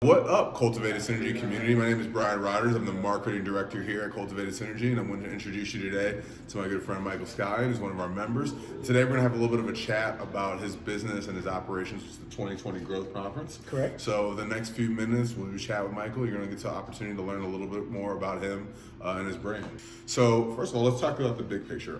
What up, Cultivated Synergy community? My name is Brian Rodgers. I'm the marketing director here at Cultivated Synergy, and I'm going to introduce you today to my good friend Michael Skye, who's one of our members. Today, we're going to have a little bit of a chat about his business and his operations with the 2020 Growth Conference. Correct. So, the next few minutes, we'll chat with Michael. You're going to get the opportunity to learn a little bit more about him and his brand. So, first of all, let's talk about the big picture.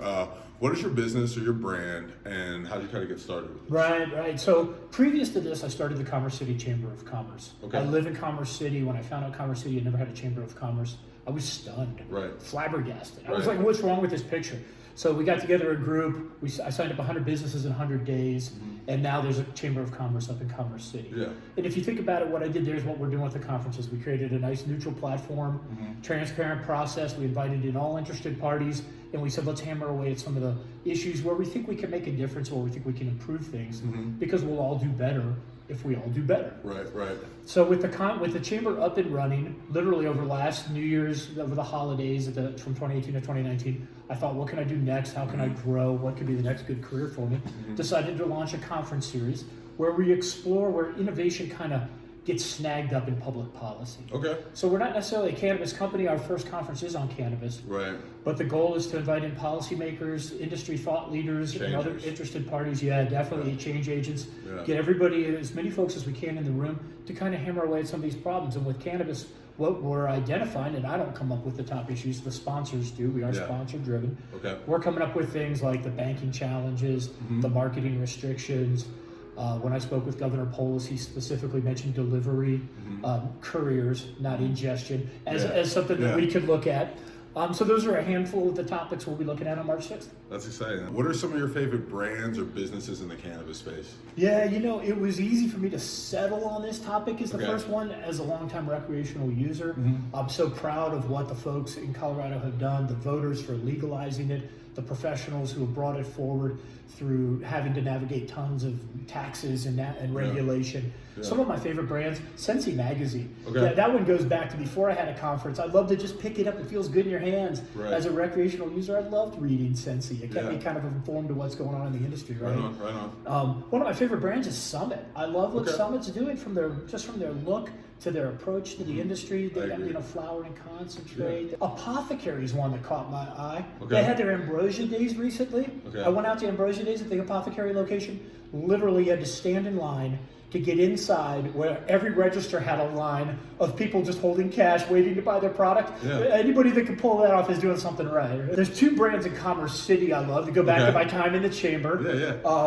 What is your business or your brand, and how did you kind of get started with this? Right. So previous to this, I started the Commerce City Chamber of Commerce. Okay. I live in Commerce City. When I found out Commerce City had never had a Chamber of Commerce, I was stunned, flabbergasted. I was like, what's wrong with this picture? So we got together a group. I signed up 100 businesses in 100 days, and now there's a Chamber of Commerce up in Commerce City. Yeah. And if you think about it, what I did there is what we're doing with the conferences. We created a nice neutral platform, transparent process. We invited in all interested parties, and we said, let's hammer away at some of the issues where we think we can make a difference, where we think we can improve things, because we'll all do better if we all do better. Right. So with the chamber up and running, literally over last New Year's, over the holidays from 2018 to 2019, I thought, what can I do next? How can I grow? What could be the next good career for me? Decided to launch a conference series where we explore where innovation kind of gets snagged up in public policy. Okay. So we're not necessarily a cannabis company. Our first conference is on cannabis. Right. But the goal is to invite in policymakers, industry thought leaders, and other interested parties. Yeah, definitely change agents. Yeah. Get everybody, as many folks as we can in the room to kind of hammer away at some of these problems. And with cannabis, what we're identifying, and I don't come up with the top issues, the sponsors do. We are sponsor driven. Okay. We're coming up with things like the banking challenges, the marketing restrictions. When I spoke with Governor Polis, he specifically mentioned delivery, couriers, not ingestion, as something that we could look at. So those are a handful of the topics we'll be looking at on March 6th. That's exciting. What are some of your favorite brands or businesses in the cannabis space? Yeah, it was easy for me to settle on this topic as the first one. As a longtime recreational user, I'm so proud of what the folks in Colorado have done, the voters for legalizing it, the professionals who have brought it forward through having to navigate tons of taxes and regulation. Yeah. Some of my favorite brands, Sensi Magazine. Okay. Yeah, that one goes back to before I had a conference. I'd love to just pick it up. It feels good in your hands. Right. As a recreational user, I loved reading Sensi. It kept me kind of informed of what's going on in the industry, right? Right on. One of my favorite brands is Summit. I love what Summit's doing from their look to their approach to the industry. They got flower and concentrate. Yeah. Apothecary is one that caught my eye. Okay. They had their Ambrosia Days recently. Okay. I went out to Ambrosia Days at the Apothecary location. Literally, you had to stand in line to get inside, where every register had a line of people just holding cash, waiting to buy their product. Yeah. Anybody that can pull that off is doing something right. There's two brands in Commerce City I love. To go back to my time in the chamber,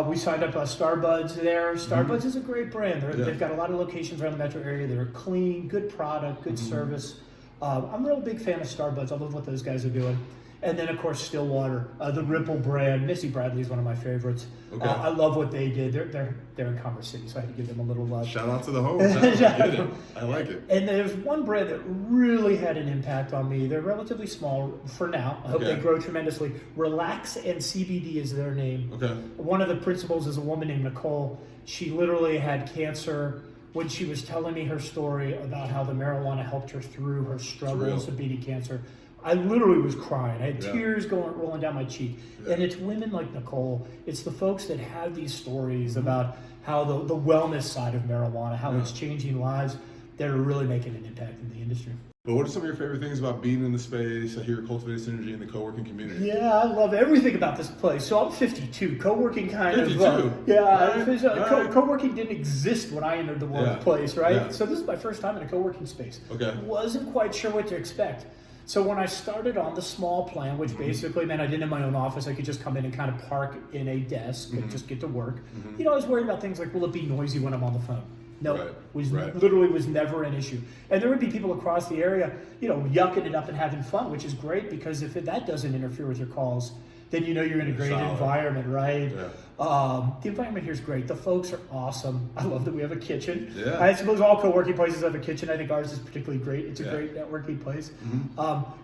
we signed up Starbuds there. Starbuds is a great brand. They've got a lot of locations around the metro area. They're clean, good product, good service. I'm a real big fan of Starbuds. I love what those guys are doing. And then, of course, Stillwater, the Ripple brand. Missy Bradley is one of my favorites. Okay. I love what they did. They're in Commerce City, so I had to give them a little love. Shout out to the home. I like it. And there's one brand that really had an impact on me. They're relatively small for now. I hope they grow tremendously. Relax and CBD is their name. Okay. One of the principals is a woman named Nicole. She literally had cancer. When she was telling me her story about how the marijuana helped her through her struggles of beating cancer, I literally was crying. I had tears rolling down my cheek. Yeah. And it's women like Nicole. It's the folks that have these stories about how the wellness side of marijuana, how it's changing lives, that are really making an impact in the industry. But what are some of your favorite things about being in the space here at Cultivated Synergy in the co-working community? Yeah, I love everything about this place. So I'm 52. Co-working kind 52. of... Co-working didn't exist when I entered the workplace, right? Yeah. So this is my first time in a co-working space. Okay. Wasn't quite sure what to expect. So when I started on the small plan, which basically meant I didn't have my own office, I could just come in and kind of park in a desk and just get to work. I was worried about things like, will it be noisy when I'm on the phone? No, literally was never an issue. And there would be people across the area, yucking it up and having fun, which is great, because if that doesn't interfere with your calls, then you're in a great environment, right? Yeah. The environment here is great. The folks are awesome. I love that we have a kitchen. Yeah. I suppose all co-working places have a kitchen. I think ours is particularly great. It's a great networking place.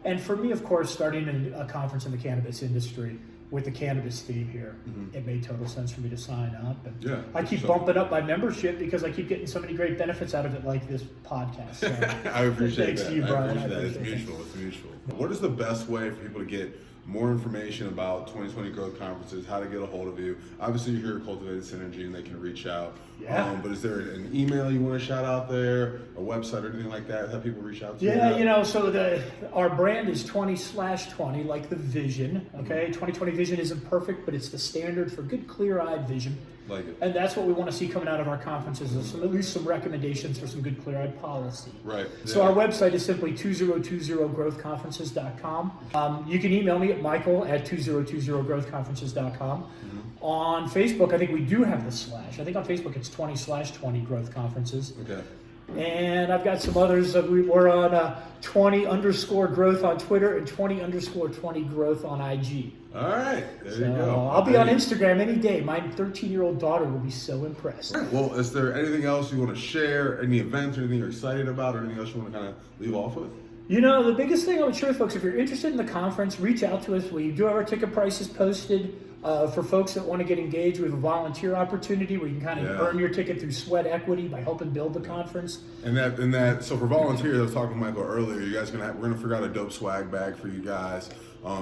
And for me, of course, starting a conference in the cannabis industry with the cannabis theme here, it made total sense for me to sign up. And I keep bumping up my membership because I keep getting so many great benefits out of it, like this podcast. So I appreciate that. Thanks to you, Brian. I appreciate that. It's mutual. What is the best way for people to get more information about 2020 growth conferences, how to get a hold of you. Obviously, you're here at Cultivated Synergy and they can reach out. Yeah. But is there an email you want to shout out there, a website or anything like that that people reach out to? Yeah, so our brand is 20/20, like the vision. Okay, 2020 vision isn't perfect, but it's the standard for good, clear-eyed vision. Like it. And that's what we want to see coming out of our conferences, is at least some recommendations for some good, clear-eyed policy. Right. So our website is simply 2020growthconferences.com. You can email me at michael@2020growthconferences.com. On Facebook, I think we do have the slash. I think on Facebook it's 20/20 growth conferences. Okay. And I've got some others. We're on 20_growth on Twitter and 20_20 growth on IG. All right, there you go. I'll be on Instagram any day. My 13-year-old daughter will be so impressed. Well, is there anything else you want to share? Any events or anything you're excited about, or anything else you want to kind of leave off with? You know, the biggest thing I would share, folks, if you're interested in the conference, reach out to us. We do have our ticket prices posted. For folks that want to get engaged, we have a volunteer opportunity where you can kind of earn your ticket through sweat equity by helping build the conference. So for volunteers, I was talking to Michael earlier. You guys we're gonna figure out a dope swag bag for you guys.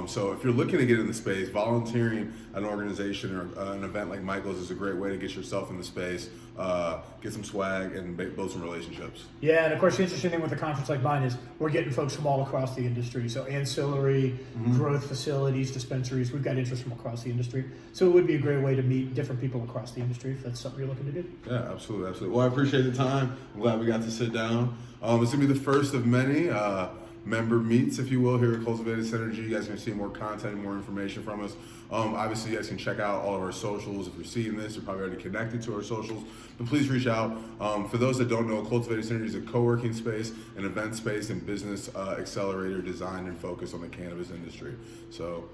So if you're looking to get in the space, volunteering at an organization or an event like Michael's is a great way to get yourself in the space, get some swag, and build some relationships. Yeah, and of course the interesting thing with a conference like mine is we're getting folks from all across the industry. So ancillary, growth facilities, dispensaries, we've got interest from across the industry. So it would be a great way to meet different people across the industry if that's something you're looking to do. Yeah, absolutely. Well, I appreciate the time. I'm glad we got to sit down. It's gonna be the first of many member meets, if you will, here at Cultivated Synergy. You guys are going to see more content and more information from us. Obviously, you guys can check out all of our socials. If you're seeing this, you're probably already connected to our socials, but please reach out. For those that don't know, Cultivated Synergy is a co-working space, an event space, and business accelerator designed and focused on the cannabis industry.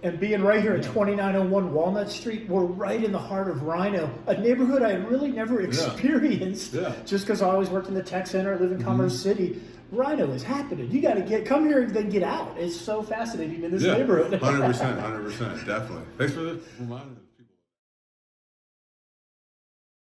And being right here at 2901 Walnut Street, we're right in the heart of Rhino, a neighborhood I had really never experienced just because I always worked in the tech center, live in Commerce City. Rhino is happening. You got to come here and then get out. It's so fascinating in this neighborhood. 100%, definitely. Thanks for reminding me.